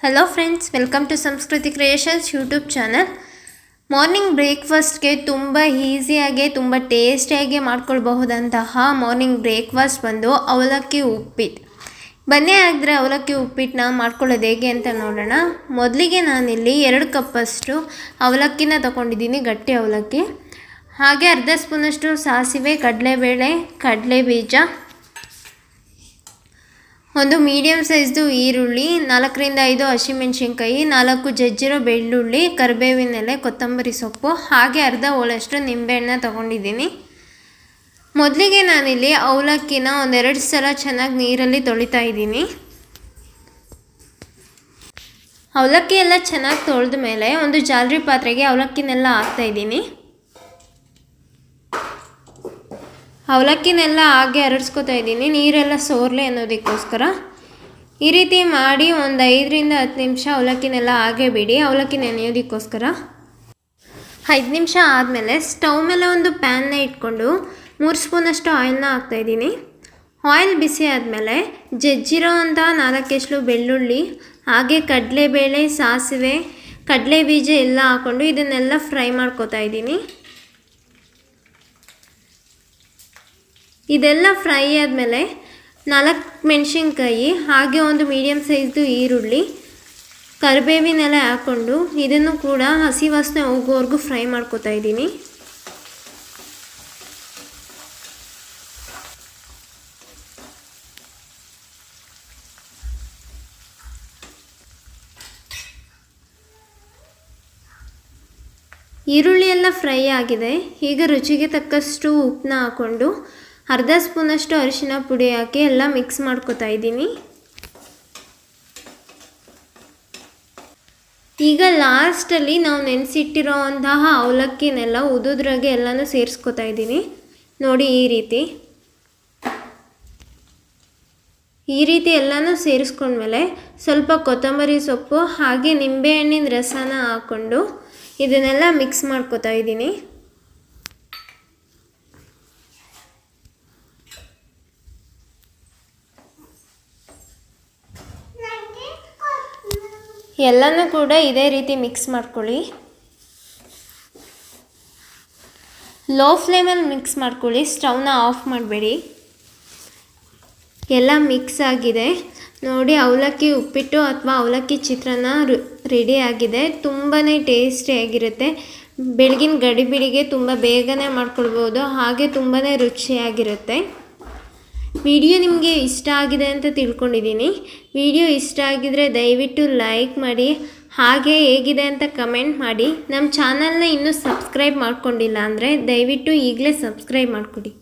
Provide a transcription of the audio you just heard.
Hello friends, welcome to ಸಂಸ್ಕೃತಿ creations YouTube channel. Morning ಬ್ರೇಕ್ಫಾಸ್ಟ್ಗೆ ತುಂಬ ಈಸಿಯಾಗಿ ತುಂಬ ಟೇಸ್ಟಿಯಾಗಿ ಮಾಡ್ಕೊಳ್ಬಹುದಂತಹ ಮಾರ್ನಿಂಗ್ ಬ್ರೇಕ್ಫಾಸ್ಟ್ ಬಂದು ಅವಲಕ್ಕಿ ಉಪ್ಪಿಟ್ಟು. ಬನ್ನಿ ಆದರೆ ಅವಲಕ್ಕಿ ಉಪ್ಪಿಟ್ಟನ್ನ ಮಾಡ್ಕೊಳ್ಳೋದು ಹೇಗೆ ಅಂತ ನೋಡೋಣ. ಮೊದಲಿಗೆ ನಾನಿಲ್ಲಿ 2 ಕಪ್ಪಷ್ಟು ಅವಲಕ್ಕಿನ ತೊಗೊಂಡಿದ್ದೀನಿ, ಗಟ್ಟಿ ಅವಲಕ್ಕಿ. ಹಾಗೆ ಅರ್ಧ ಸ್ಪೂನಷ್ಟು ಸಾಸಿವೆ, ಕಡಲೆಬೇಳೆ, ಕಡಲೆ ಬೀಜ, ಒಂದು ಮೀಡಿಯಮ್ ಸೈಜ್ದು ಈರುಳ್ಳಿ, 4ರಿಂದ 5 ಹಸಿಮೆಣಸಿನ್ಕಾಯಿ, 4 ಜಜ್ಜಿರೋ ಬೆಳ್ಳುಳ್ಳಿ, ಕರಿಬೇವಿನ ಎಲೆ, ಕೊತ್ತಂಬರಿ ಸೊಪ್ಪು, ಹಾಗೆ ಅರ್ಧ ಹೋಳಷ್ಟು ನಿಂಬೆಹಣ್ಣು ತೊಗೊಂಡಿದ್ದೀನಿ. ಮೊದಲಿಗೆ ನಾನಿಲ್ಲಿ ಅವಲಕ್ಕಿನ 1-2 ಸಲ ಚೆನ್ನಾಗಿ ನೀರಲ್ಲಿ ತೊಳಿತಾ ಇದ್ದೀನಿ. ಅವಲಕ್ಕಿ ಎಲ್ಲ ಚೆನ್ನಾಗಿ ತೊಳೆದ ಮೇಲೆ ಒಂದು ಜಾಲರಿ ಪಾತ್ರೆಗೆ ಅವಲಕ್ಕಿನೆಲ್ಲ ಹಾಕ್ತಾಯಿದ್ದೀನಿ. ಅವಲಕ್ಕಿನೆಲ್ಲ ಹಾಗೆ ಹರಡಿಸ್ಕೊತಾ ಇದ್ದೀನಿ, ನೀರೆಲ್ಲ ಸೋರಲೆ ಅನ್ನೋದಕ್ಕೋಸ್ಕರ. ಈ ರೀತಿ ಮಾಡಿ ಒಂದು 5ರಿಂದ 10 ನಿಮಿಷ ಅವಲಕ್ಕಿನೆಲ್ಲ ಹಾಗೆ ಬಿಡಿ, ಅವಲಕ್ಕಿ ನೆನೆಯೋದಕ್ಕೋಸ್ಕರ. 5 ನಿಮಿಷ ಆದಮೇಲೆ ಸ್ಟವ್ ಮೇಲೆ ಒಂದು ಪ್ಯಾನ್ನ ಇಟ್ಕೊಂಡು 3 ಸ್ಪೂನಷ್ಟು ಆಯಿಲ್ನ ಹಾಕ್ತಾಯಿದ್ದೀನಿ. ಆಯಿಲ್ ಬಿಸಿ ಆದಮೇಲೆ ಜಜ್ಜಿರೋ ಅಂಥ 4 ಎಸಳು ಬೆಳ್ಳುಳ್ಳಿ, ಹಾಗೆ ಕಡಲೆಬೇಳೆ, ಸಾಸಿವೆ, ಕಡಲೆ ಬೀಜ ಎಲ್ಲ ಹಾಕ್ಕೊಂಡು ಇದನ್ನೆಲ್ಲ ಫ್ರೈ ಮಾಡ್ಕೊತಾ ಇದ್ದೀನಿ. ಇದೆಲ್ಲ ಫ್ರೈ ಆದಮೇಲೆ 4 ಮೆಣಸಿನ್ಕಾಯಿ, ಹಾಗೆ ಒಂದು ಮೀಡಿಯಮ್ ಸೈಜ್ದು ಈರುಳ್ಳಿ, ಕರಿಬೇವಿನ ಎಲೆ ಹಾಕ್ಕೊಂಡು ಇದನ್ನು ಕೂಡ ಹಸಿ ವಾಸನೆ ಹೋಗೋವರೆಗೂ ಫ್ರೈ ಮಾಡ್ಕೊತಾ ಇದ್ದೀನಿ. ಈರುಳ್ಳಿ ಎಲ್ಲ ಫ್ರೈ ಆಗಿದೆ. ಈಗ ರುಚಿಗೆ ತಕ್ಕಷ್ಟು ಉಪ್ಪನ್ನ ಹಾಕ್ಕೊಂಡು ಅರ್ಧ ಸ್ಪೂನಷ್ಟು ಅರಿಶಿನ ಪುಡಿ ಹಾಕಿ ಎಲ್ಲ ಮಿಕ್ಸ್ ಮಾಡ್ಕೊತಾ ಇದ್ದೀನಿ. ಈಗ ಲಾಸ್ಟಲ್ಲಿ ನಾವು ನೆನೆಸಿಟ್ಟಿರೋ ಅಂತಹ ಅವಲಕ್ಕಿನೆಲ್ಲ ಉದುದ್ರಾಗೆ ಎಲ್ಲನೂ ಸೇರಿಸ್ಕೊತಾ ಇದ್ದೀನಿ. ನೋಡಿ, ಈ ರೀತಿ ಎಲ್ಲನೂ ಸೇರಿಸ್ಕೊಂಡ್ಮೇಲೆ ಸ್ವಲ್ಪ ಕೊತ್ತಂಬರಿ ಸೊಪ್ಪು ಹಾಗೆ ನಿಂಬೆಹಣ್ಣಿನ ರಸನ ಹಾಕ್ಕೊಂಡು ಇದನ್ನೆಲ್ಲ ಮಿಕ್ಸ್ ಮಾಡ್ಕೊತಾ ಇದ್ದೀನಿ. ಎಲ್ಲನೂ ಕೂಡ ಇದೇ ರೀತಿ ಮಿಕ್ಸ್ ಮಾಡ್ಕೊಳ್ಳಿ. ಲೋ ಫ್ಲೇಮಲ್ಲಿ ಮಿಕ್ಸ್ ಮಾಡ್ಕೊಳ್ಳಿ, ಸ್ಟವ್ನ ಆಫ್ ಮಾಡಬೇಡಿ. ಎಲ್ಲ ಮಿಕ್ಸ್ ಆಗಿದೆ ನೋಡಿ. ಅವಲಕ್ಕಿ ಉಪ್ಪಿಟ್ಟು ಅಥವಾ ಅವಲಕ್ಕಿ ಚಿತ್ರಾನ್ನ ರೆಡಿ ಆಗಿದೆ. ತುಂಬಾ ಟೇಸ್ಟಿಯಾಗಿರುತ್ತೆ. ಬೆಳಗಿನ ಗಡಿಬಿಡಿಗೆ ತುಂಬ ಬೇಗನೆ ಮಾಡ್ಕೊಳ್ಬೋದು, ಹಾಗೆ ತುಂಬಾ ರುಚಿಯಾಗಿರುತ್ತೆ. ವಿಡಿಯೋ ನಿಮಗೆ ಇಷ್ಟ ಆಗಿದೆ ಅಂತ ತಿಳ್ಕೊಂಡಿದ್ದೀನಿ. ವಿಡಿಯೋ ಇಷ್ಟ ಆಗಿದರೆ ದಯವಿಟ್ಟು ಲೈಕ್ ಮಾಡಿ, ಹಾಗೆ ಹೇಗಿದೆ ಅಂತ ಕಮೆಂಟ್ ಮಾಡಿ. ನಮ್ಮ ಚಾನಲ್ನ ಇನ್ನೂ ಸಬ್ಸ್ಕ್ರೈಬ್ ಮಾಡ್ಕೊಂಡಿಲ್ಲ ಅಂದರೆ ದಯವಿಟ್ಟು ಈಗಲೇ ಸಬ್ಸ್ಕ್ರೈಬ್ ಮಾಡಿಕೊಡಿ.